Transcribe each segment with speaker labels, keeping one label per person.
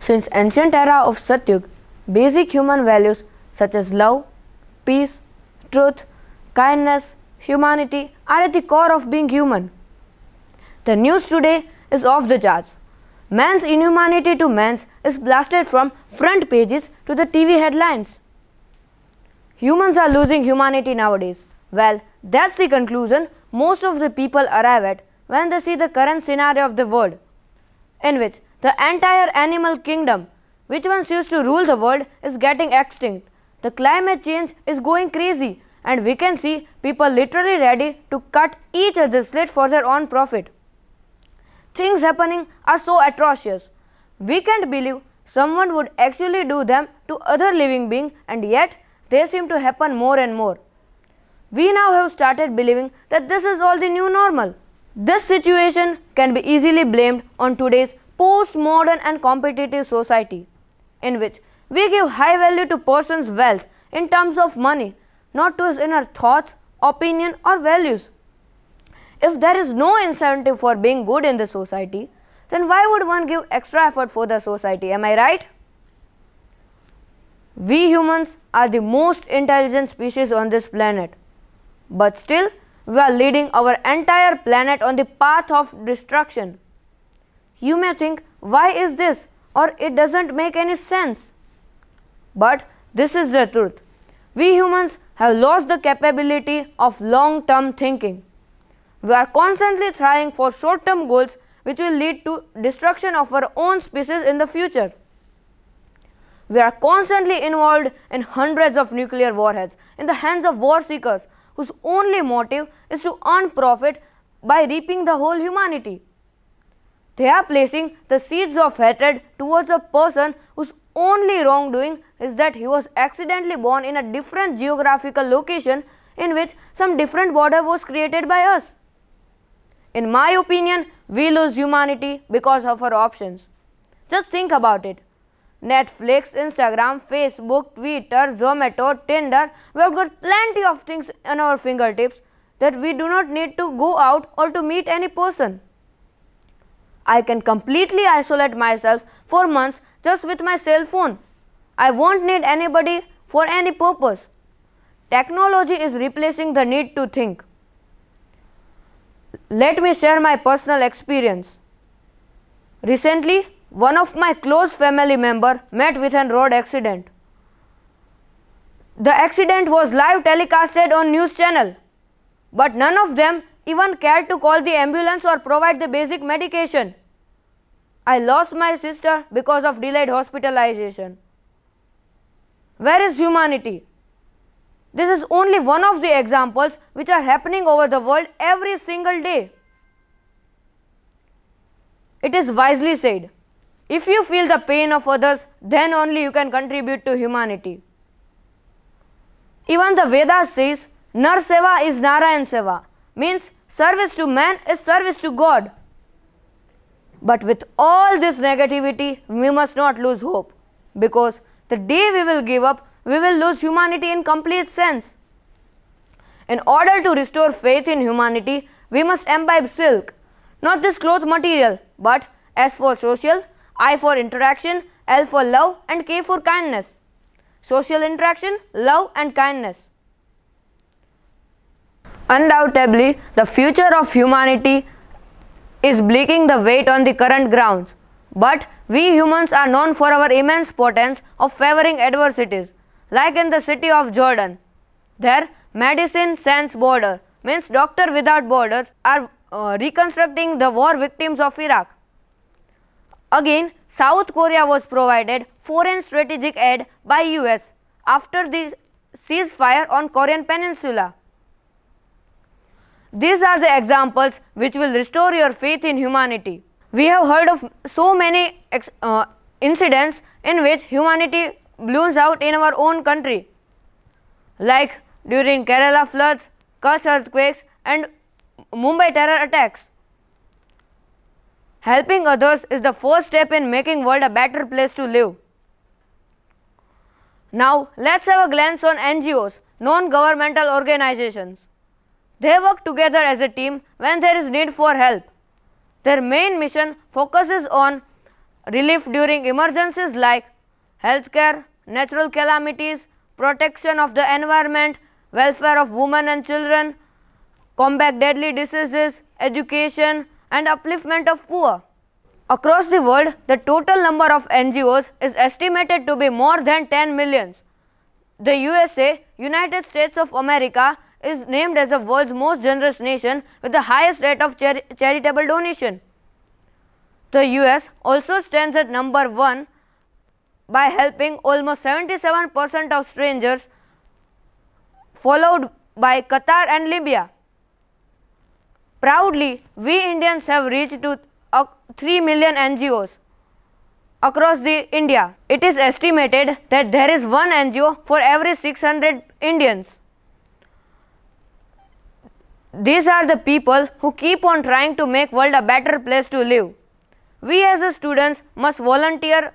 Speaker 1: Since ancient era of Satyug, basic human values such as love, peace, truth, kindness, humanity are at the core of being human. The news today is off the charts. Man's inhumanity to man's is blasted from front pages to the TV headlines. Humans are losing humanity nowadays. Well, that's the conclusion most of the people arrive at when they see the current scenario of the world, in which the entire animal kingdom, which once used to rule the world, is getting extinct. The climate change is going crazy, and we can see people literally ready to cut each other's slit for their own profit. Things happening are so atrocious. We can't believe someone would actually do them to other living beings, and yet they seem to happen more and more. We now have started believing that this is all the new normal. This situation can be easily blamed on today's post-modern and competitive society, in which we give high value to person's wealth in terms of money, not to his inner thoughts, opinion or values. If there is no incentive for being good in the society, then why would one give extra effort for the society? Am I right? We humans are the most intelligent species on this planet, but still we are leading our entire planet on the path of destruction. You may think, why is this? Or it doesn't make any sense. But this is the truth. We humans have lost the capability of long-term thinking. We are constantly trying for short-term goals which will lead to destruction of our own species in the future. We are constantly involved in hundreds of nuclear warheads in the hands of war seekers whose only motive is to earn profit by reaping the whole humanity. They are placing the seeds of hatred towards a person whose only wrongdoing is that he was accidentally born in a different geographical location in which some different border was created by us. In my opinion, we lose humanity because of our options. Just think about it. Netflix, Instagram, Facebook, Twitter, Zomato, Tinder, we have got plenty of things on our fingertips that we do not need to go out or to meet any person. I can completely isolate myself for months just with my cell phone. I won't need anybody for any purpose. Technology is replacing the need to think. Let me share my personal experience. Recently, one of my close family member met with a road accident. The accident was live telecasted on news channel, but none of them even cared to call the ambulance or provide the basic medication. I lost my sister because of delayed hospitalization. Where is humanity? This is only one of the examples which are happening over the world every single day. It is wisely said, if you feel the pain of others, then only you can contribute to humanity. Even the Vedas says, Nar Seva is Narayan Seva, means service to man is service to God. But with all this negativity, we must not lose hope, because the day we will give up, we will lose humanity in complete sense. In order to restore faith in humanity, we must imbibe silk, not this cloth material, but S for social, I for interaction, L for love and K for kindness. Social interaction, love and kindness. Undoubtedly, the future of humanity is bleaking the weight on the current grounds. But we humans are known for our immense potence of favoring adversities, like in the city of Jordan. There, Medicine Sans Border, means Doctor Without Borders, are reconstructing the war victims of Iraq. Again, South Korea was provided foreign strategic aid by US after the ceasefire on Korean Peninsula. These are the examples which will restore your faith in humanity. We have heard of so many incidents in which humanity blooms out in our own country, like during Kerala floods, Kutch earthquakes and Mumbai terror attacks. Helping others is the first step in making world a better place to live. Now, let's have a glance on NGOs, non-governmental organizations. They work together as a team when there is need for help. Their main mission focuses on relief during emergencies like healthcare, natural calamities, protection of the environment, welfare of women and children, combat deadly diseases, education, and upliftment of poor. Across the world, the total number of NGOs is estimated to be more than 10 million. The USA, United States of America, is named as the world's most generous nation with the highest rate of charitable donation. The US also stands at number 1 by helping almost 77% of strangers, followed by Qatar and Libya. Proudly, we Indians have reached to 3 million NGOs across India. It is estimated that there is one NGO for every 600 Indians. These are the people who keep on trying to make world a better place to live. We as a students must volunteer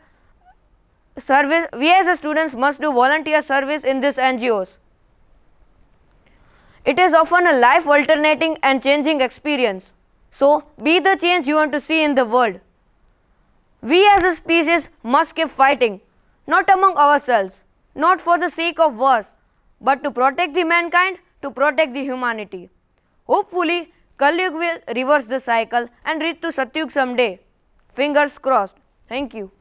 Speaker 1: service. We as a students must do volunteer service in these NGOs. It is often a life alternating and changing experience. So, be the change you want to see in the world. We as a species must keep fighting, not among ourselves, not for the sake of wars, but to protect the mankind, to protect the humanity. Hopefully, Kalyug will reverse the cycle and reach to Satyug someday. Fingers crossed. Thank you.